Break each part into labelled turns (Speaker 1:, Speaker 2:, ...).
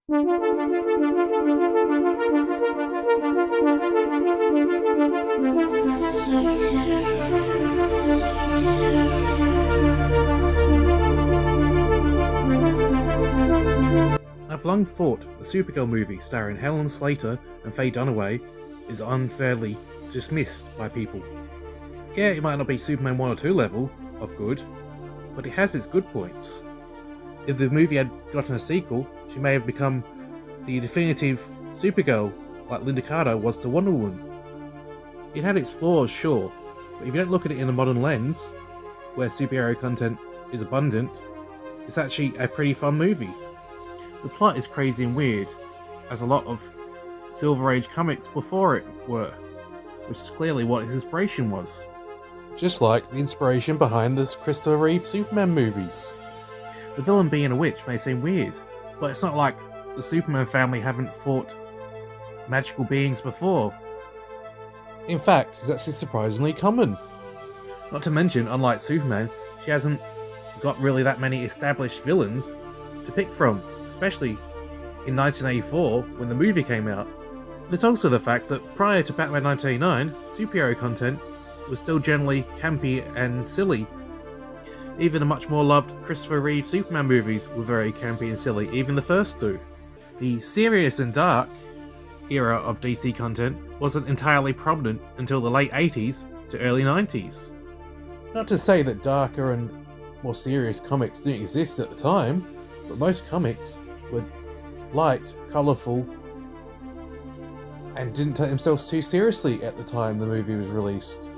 Speaker 1: I've long thought the Supergirl movie starring Helen Slater and Faye Dunaway is unfairly dismissed by people. Yeah, it might not be Superman 1 or 2 level of good, but it has its good points. If the movie had gotten a sequel, she may have become the definitive Supergirl like Linda Carter was to Wonder Woman. It had its flaws, sure, but if you don't look at it in a modern lens, where superhero content is abundant, it's actually a pretty fun movie. The plot is crazy and weird, as a lot of Silver Age comics before it were, which is clearly what its inspiration was. Just like the inspiration behind the Christopher Reeve Superman movies. The villain being a witch may seem weird, but it's not like the Superman family haven't fought magical beings before. In fact, it's actually surprisingly common. Not to mention, unlike Superman, she hasn't got really that many established villains to pick from, especially in 1984 when the movie came out. There's also the fact that prior to Batman 1989, superhero content was still generally campy and silly. Even the much more loved Christopher Reeve Superman movies were very campy and silly, even the first two. The serious and dark era of DC content wasn't entirely prominent until the late 80s to early 90s. Not to say that darker and more serious comics didn't exist at the time, but most comics were light, colourful, and didn't take themselves too seriously at the time the movie was released.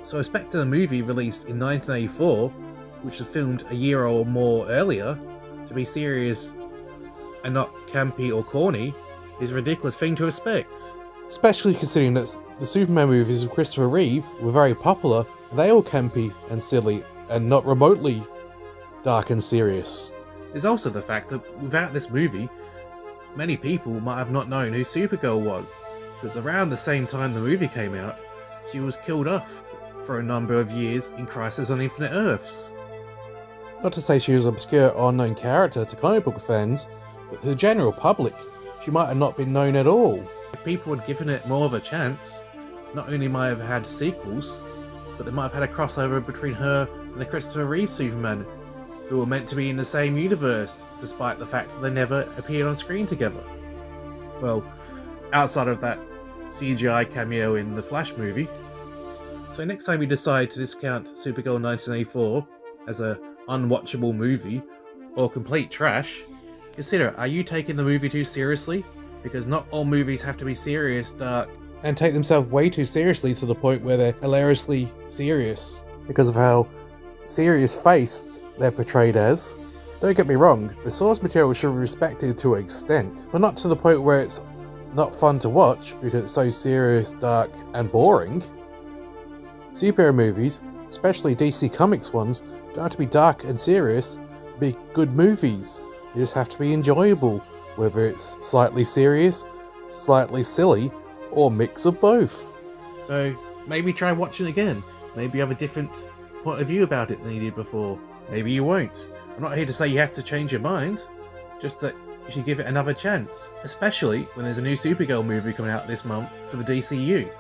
Speaker 1: So expect the movie released in 1984, which was filmed a year or more earlier, to be serious and not campy or corny is a ridiculous thing to expect. Especially considering that the Superman movies with Christopher Reeve were very popular, and they were campy and silly and not remotely dark and serious. There's also the fact that without this movie, many people might have not known who Supergirl was, because around the same time the movie came out, she was killed off for a number of years in Crisis on Infinite Earths. Not to say she was an obscure or unknown character to comic book fans, but to the general public, she might have not been known at all. If people had given it more of a chance, not only might have had sequels, but they might have had a crossover between her and the Christopher Reeve Superman, who were meant to be in the same universe, despite the fact that they never appeared on screen together. Well, outside of that CGI cameo in the Flash movie. So next time you decide to discount Supergirl 1984 as a unwatchable movie, or complete trash, consider, are you taking the movie too seriously? Because not all movies have to be serious, dark, and take themselves way too seriously to the point where they're hilariously serious because of how serious-faced they're portrayed as. Don't get me wrong, the source material should be respected to an extent, but not to the point where it's not fun to watch because it's so serious, dark, and boring. Superhero movies, especially DC Comics ones, don't have to be dark and serious to be good movies. They just have to be enjoyable, whether it's slightly serious, slightly silly, or a mix of both. So maybe try watching again. Maybe you have a different point of view about it than you did before. Maybe you won't. I'm not here to say you have to change your mind, just that you should give it another chance, especially when there's a new Supergirl movie coming out this month for the DCU.